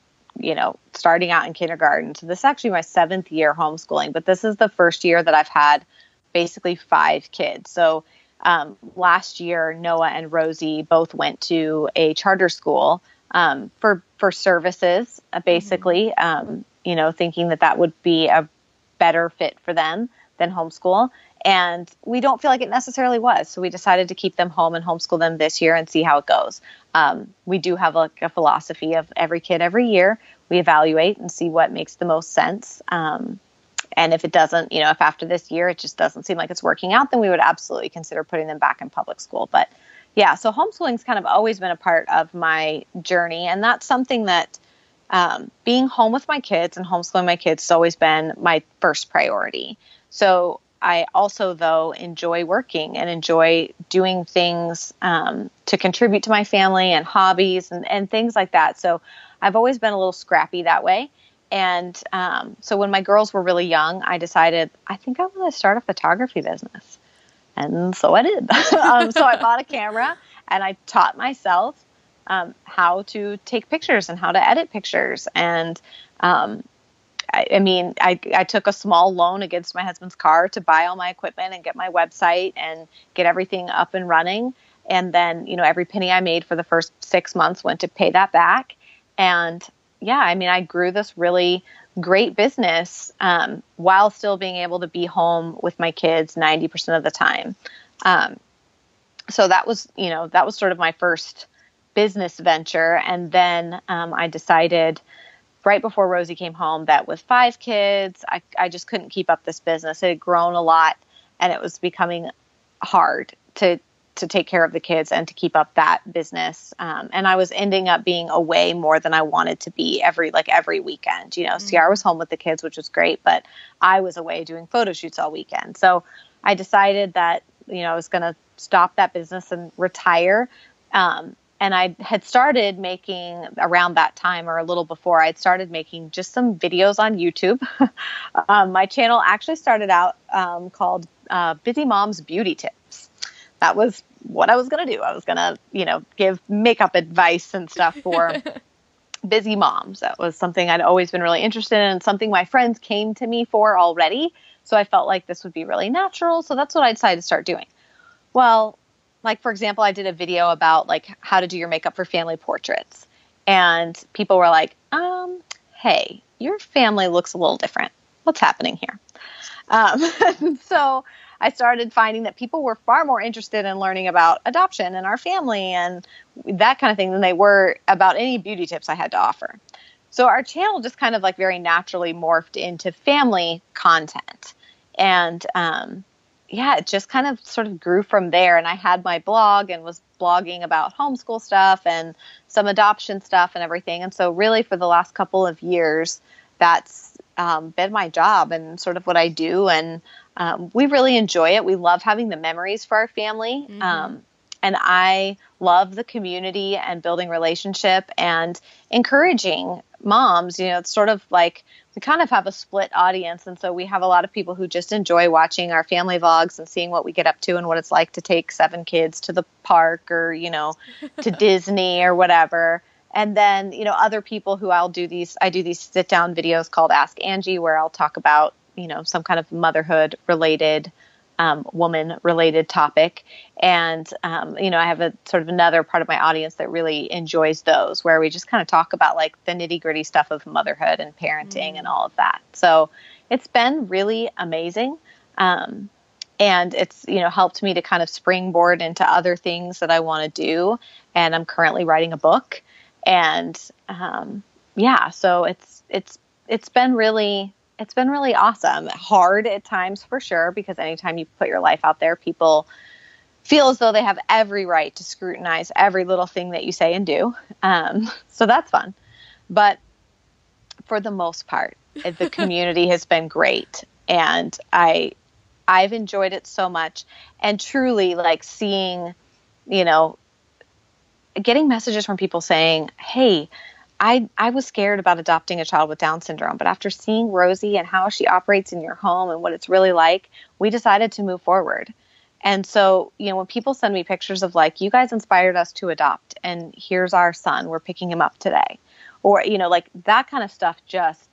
S2: starting out in kindergarten. So this is actually my 7th year homeschooling, but this is the first year that I've had basically 5 kids. So last year, Noah and Rosie both went to a charter school for services, basically, thinking that would be a better fit for them than homeschool. And we don't feel like it necessarily was. So we decided to keep them home and homeschool them this year and see how it goes. We do have a philosophy of every kid every year. We evaluate and see what makes the most sense. And if it doesn't, if after this year it just doesn't seem like it's working out, then we would absolutely consider putting them back in public school. But yeah, so homeschooling's kind of always been a part of my journey. And that's something that being home with my kids and homeschooling my kids has always been my first priority. So I also, though, enjoy working and enjoy doing things to contribute to my family and hobbies and things like that. So I've always been a little scrappy that way. And so when my girls were really young, I decided, I think I want to start a photography business. And so I did. So I bought a camera and I taught myself how to take pictures and how to edit pictures. And I took a small loan against my husband's car to buy all my equipment and get my website and get everything up and running. And then, every penny I made for the first 6 months went to pay that back. And yeah, I grew this really great business while still being able to be home with my kids 90% of the time. So that was sort of my first business venture. And then I decided right before Rosie came home that with 5 kids, I just couldn't keep up this business. It had grown a lot and it was becoming hard to take care of the kids and to keep up that business. And I was ending up being away more than I wanted to be every weekend. Ciara was home with the kids, which was great, but I was away doing photo shoots all weekend. So I decided that, I was going to stop that business and retire. And And I had started making around that time or a little before, I'd started making just some videos on YouTube. My channel actually started out called Busy Mom's Beauty Tips. That was what I was going to do. I was going to, give makeup advice and stuff for busy moms. That was something I'd always been really interested in, and something my friends came to me for already. So I felt like this would be really natural. So that's what I decided to start doing. Well, like, for example, I did a video about like how to do your makeup for family portraits. And people were like, hey, your family looks a little different. What's happening here? So I started finding that people were far more interested in learning about adoption and our family and that kind of thing than they were about any beauty tips I had to offer. So our channel just kind of like very naturally morphed into family content. And it just kind of sort of grew from there. And I had my blog and was blogging about homeschool stuff and some adoption stuff and everything. And so really for the last couple of years, that's been my job and sort of what I do. And we really enjoy it. We love having the memories for our family. Mm-hmm. And I love the community and building relationship and encouraging moms. It's sort of like we kind of have a split audience. And so we have a lot of people who just enjoy watching our family vlogs and seeing what we get up to and what it's like to take 7 kids to the park or, to Disney or whatever. And then, other people who I do these sit down videos called Ask Angie, where I'll talk about, some kind of motherhood related, woman related topic. And, I have a sort of another part of my audience that really enjoys those, where we just kind of talk about like the nitty gritty stuff of motherhood and parenting and all of that. So it's been really amazing. And it's, helped me to kind of springboard into other things that I want to do. And I'm currently writing a book. And, so it's been really awesome. Hard at times for sure, because anytime you put your life out there, people feel as though they have every right to scrutinize every little thing that you say and do. So that's fun. But for the most part, the community has been great. And I've enjoyed it so much, and truly like seeing, getting messages from people saying, hey, I was scared about adopting a child with Down syndrome, but after seeing Rosie and how she operates in your home and what it's really like, we decided to move forward. And so, when people send me pictures of like, you guys inspired us to adopt and here's our son, we're picking him up today. Or, like that kind of stuff just,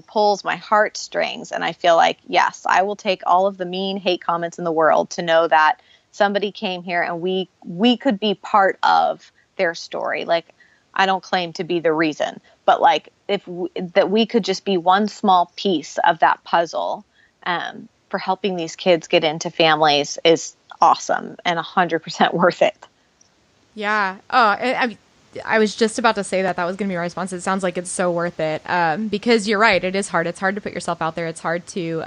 S2: pulls my heartstrings. And I feel like, yes, I will take all of the mean hate comments in the world to know that somebody came here and we could be part of their story. Like, I don't claim to be the reason, but like that we could just be one small piece of that puzzle for helping these kids get into families is awesome and 100% worth it. Yeah.
S1: Oh, I was just about to say that was going to be my response. It sounds like it's so worth it because you're right. It is hard. It's hard to put yourself out there. It's hard to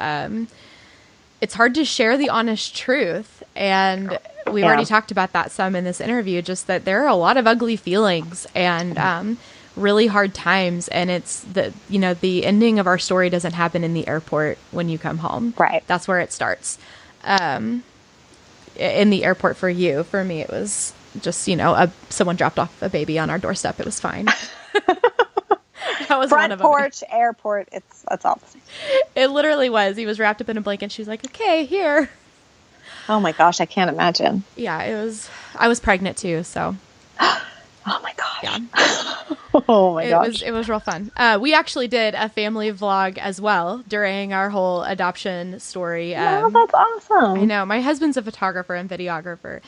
S1: share the honest truth. And we've already talked about that some in this interview, just that there are a lot of ugly feelings and really hard times. And it's the ending of our story doesn't happen in the airport when you come home.
S2: Right.
S1: That's where it starts. In the airport for you. For me, it was just, someone dropped off a baby on our doorstep. It was fine. That was
S2: front
S1: one of
S2: porch, them. Airport. That's all the same.
S1: It literally was. He was wrapped up in a blanket. She was like, okay, here.
S2: Oh my gosh, I can't imagine.
S1: Yeah, I was pregnant too, so.
S2: Oh my gosh.
S1: Yeah.
S2: Oh my gosh.
S1: It was real fun. We actually did a family vlog as well during our whole adoption story.
S2: Wow, that's awesome.
S1: I know. My husband's a photographer and videographer.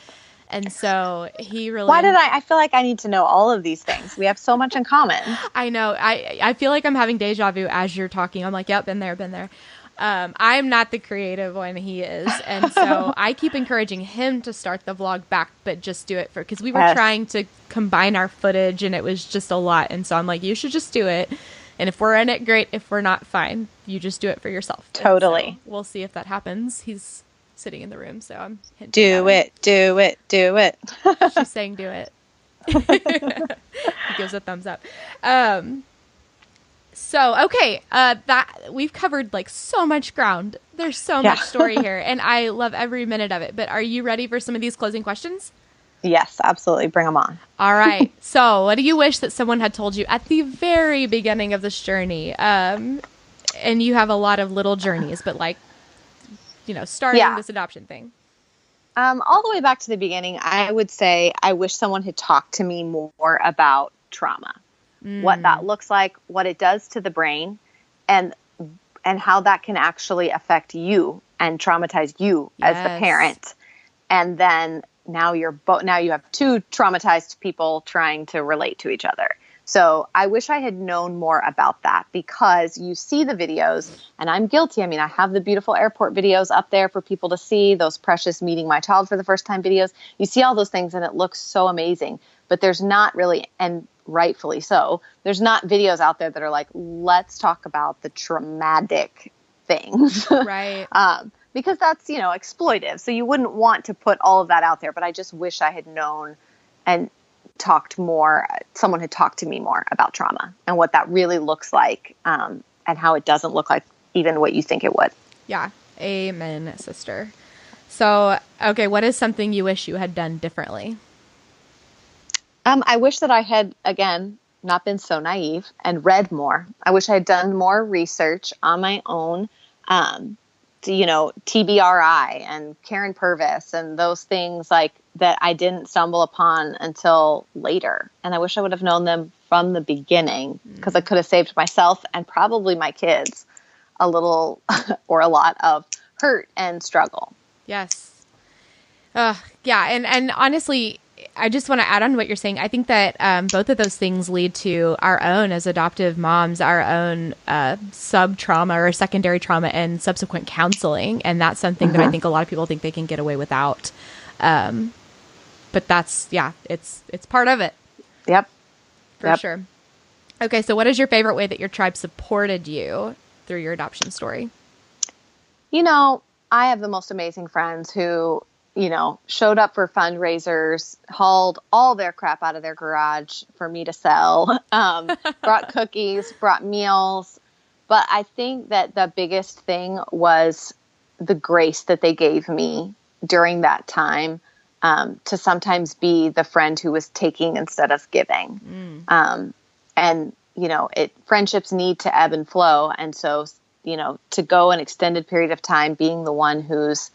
S1: And so he really...
S2: Why did I feel like I need to know all of these things? We have so much in common.
S1: I know. I feel like I'm having deja vu as you're talking. I'm like, yep, been there. I'm not the creative one, he is. And so I keep encouraging him to start the vlog back, but just do it because we were trying to combine our footage and it was just a lot. And so I'm like, you should just do it. And if we're in it, great. If we're not, fine. You just do it for yourself.
S2: Totally.
S1: So we'll see if that happens. He's sitting in the room, so I'm hinting
S2: do it.
S1: She's saying do it. He gives a thumbs up. So okay, that we've covered like so much ground. There's so much story here, and I love every minute of it. But are you ready for some of these closing questions?
S2: Yes, absolutely. Bring them on.
S1: All right. So what do you wish that someone had told you at the very beginning of this journey? And you have a lot of little journeys, but like, starting this adoption thing.
S2: All the way back to the beginning, I would say I wish someone had talked to me more about trauma, what that looks like, what it does to the brain, and how that can actually affect you and traumatize you as the parent. And then now you have two traumatized people trying to relate to each other. So I wish I had known more about that, because you see the videos, and I'm guilty. I mean, I have the beautiful airport videos up there for people to see, those precious meeting my child for the first time videos. You see all those things and it looks so amazing, but there's not really, and rightfully so, there's not videos out there that are like, let's talk about the traumatic things.
S1: Right.
S2: Because that's, exploitive. So you wouldn't want to put all of that out there, but I just wish I had known and someone had talked to me more about trauma and what that really looks like, and how it doesn't look like even what you think it would.
S1: Yeah. Amen, sister. So, okay, what is something you wish you had done differently?
S2: I wish that I had, again, not been so naive and read more. I wish I had done more research on my own, TBRI and Karen Purvis and those things like that I didn't stumble upon until later. And I wish I would have known them from the beginning, because I could have saved myself and probably my kids a little or a lot of hurt and struggle.
S1: Yes. Yeah. And honestly, I just want to add on to what you're saying. I think that both of those things lead to our own, as adoptive moms, our own sub-trauma or secondary trauma and subsequent counseling. And that's something that I think a lot of people think they can get away without. But that's, it's part of it.
S2: Yep.
S1: For sure. Okay, so what is your favorite way that your tribe supported you through your adoption story?
S2: I have the most amazing friends who showed up for fundraisers, hauled all their crap out of their garage for me to sell, brought cookies, brought meals. But I think that the biggest thing was the grace that they gave me during that time, to sometimes be the friend who was taking instead of giving. And, friendships need to ebb and flow. And so, to go an extended period of time being the one who's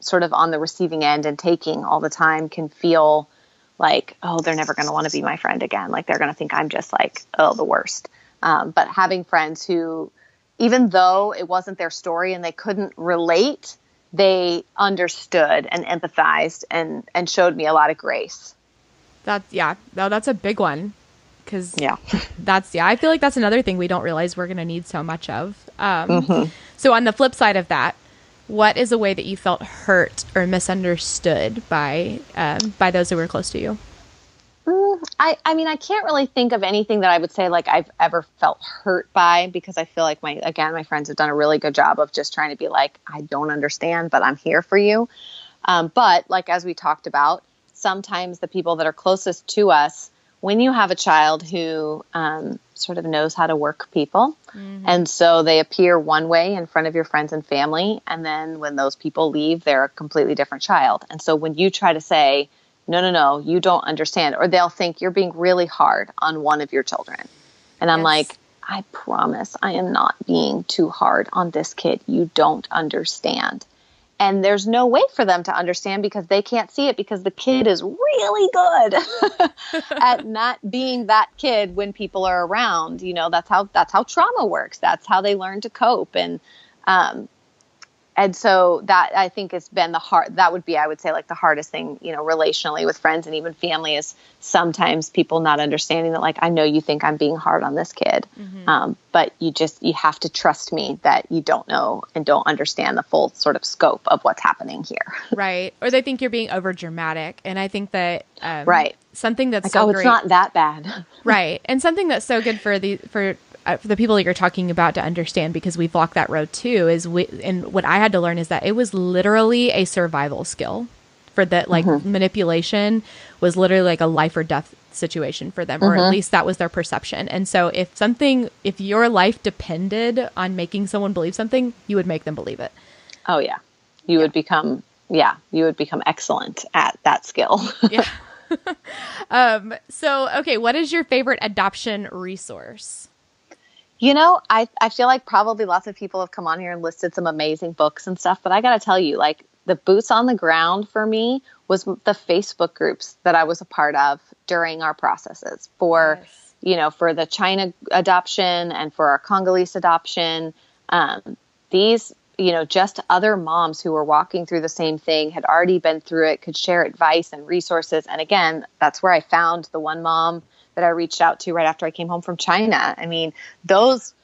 S2: sort of on the receiving end and taking all the time can feel like, oh, they're never going to want to be my friend again. Like they're going to think I'm just like, oh, the worst. But having friends who, even though it wasn't their story and they couldn't relate, they understood and empathized and showed me a lot of grace.
S1: That's a big one. Cause
S2: I
S1: feel like that's another thing we don't realize we're going to need so much of. So on the flip side of that, what is a way that you felt hurt or misunderstood by those who were close to you?
S2: I mean, I can't really think of anything that I would say like I've ever felt hurt by, because I feel like my friends have done a really good job of just trying to be like, I don't understand, but I'm here for you. But like, as we talked about, sometimes the people that are closest to us, when you have a child who sort of knows how to work people, and so they appear one way in front of your friends and family, and then when those people leave, they're a completely different child. And so when you try to say, no, you don't understand, or they'll think you're being really hard on one of your children. And I'm like, I promise I am not being too hard on this kid. You don't understand. And there's no way for them to understand because they can't see it, because the kid is really good at not being that kid when people are around. That's how trauma works. That's how they learn to cope. And so that, I think, has been that would be, I would say, like the hardest thing, relationally with friends and even family, is sometimes people not understanding that, like, I know you think I'm being hard on this kid, but you have to trust me that you don't know and don't understand the full sort of scope of what's happening here. Right.
S1: Or they think you're being over dramatic. And I think that, something that's
S2: like,
S1: so
S2: great. It's not that bad.
S1: Right. And something that's so good for the people that you're talking about to understand, because we've walked that road too, and what I had to learn is that it was literally a survival skill for that. Like manipulation was literally like a life or death situation for them, or at least that was their perception. And so if your life depended on making someone believe something, you would make them believe it.
S2: Oh yeah. You would become yeah, you would become excellent at that skill.
S1: Yeah. Okay, what is your favorite adoption resource?
S2: I feel like probably lots of people have come on here and listed some amazing books and stuff, but I got to tell you, like, the boots on the ground for me was the Facebook groups that I was a part of during our processes for, for the China adoption and for our Congolese adoption. These, just other moms who were walking through the same thing, had already been through it, could share advice and resources. And again, that's where I found the one mom that I reached out to right after I came home from China. I mean, those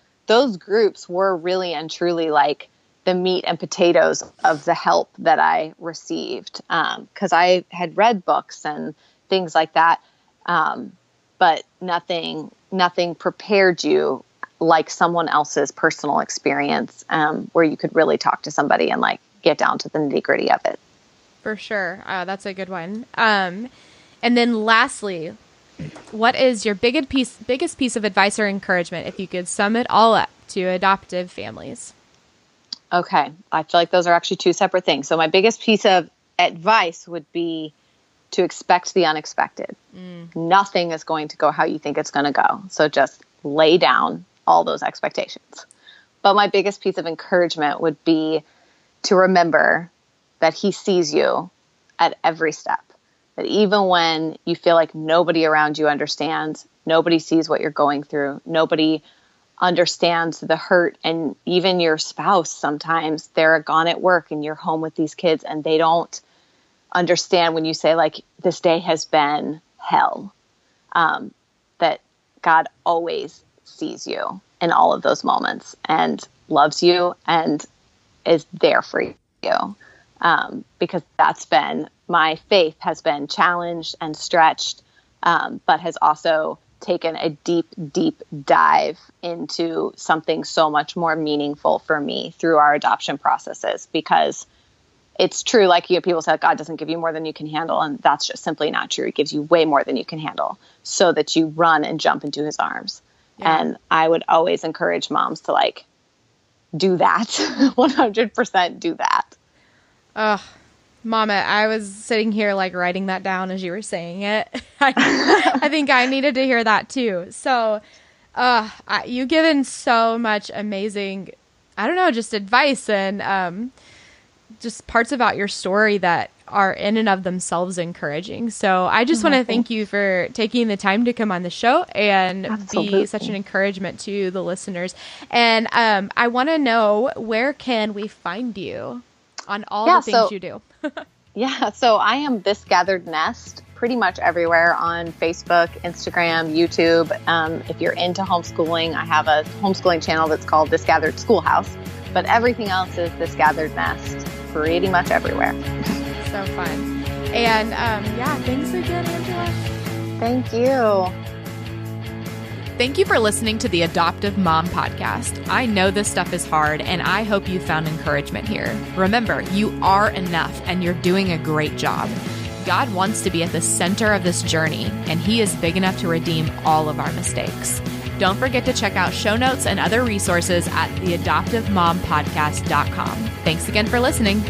S2: groups were really and truly like the meat and potatoes of the help that I received. Cause I had read books and things like that. But nothing prepared you like someone else's personal experience, where you could really talk to somebody and like get down to the nitty-gritty of it.
S1: For sure. That's a good one. And then lastly, what is your biggest piece of advice or encouragement, if you could sum it all up, to adoptive families?
S2: Okay. I feel like those are actually two separate things. So my biggest piece of advice would be to expect the unexpected. Nothing is going to go how you think it's going to go. So just lay down all those expectations. But my biggest piece of encouragement would be to remember that he sees you at every step. That even when you feel like nobody around you understands, nobody sees what you're going through, nobody understands the hurt, and even your spouse, sometimes they're gone at work and you're home with these kids and they don't understand when you say, like, this day has been hell, that God always sees you in all of those moments and loves you and is there for you. Because that's been, my faith has been challenged and stretched, but has also taken a deep, deep dive into something so much more meaningful for me through our adoption processes. Because it's true, like, people say God doesn't give you more than you can handle, and that's just simply not true. He gives you way more than you can handle so that you run and jump into his arms. Yeah. And I would always encourage moms to, like, do that. 100% do that.
S1: Mama, I was sitting here like writing that down as you were saying it. I think I needed to hear that too. So, you've given so much amazing, just advice and just parts about your story that are in and of themselves encouraging. So I just want to thank you for taking the time to come on the show and be such an encouragement to the listeners. And I want to know, where can we find you on all the things you do?
S2: So I am This Gathered Nest pretty much everywhere on Facebook, Instagram, YouTube. If you're into homeschooling, I have a homeschooling channel that's called This Gathered Schoolhouse, but everything else is This Gathered Nest, pretty much everywhere.
S1: So fun. And thanks again, Angela.
S2: Thank you.
S1: Thank you for listening to the Adoptive Mom Podcast. I know this stuff is hard, and I hope you found encouragement here. Remember, you are enough, and you're doing a great job. God wants to be at the center of this journey, and He is big enough to redeem all of our mistakes. Don't forget to check out show notes and other resources at theadoptivemompodcast.com. Thanks again for listening.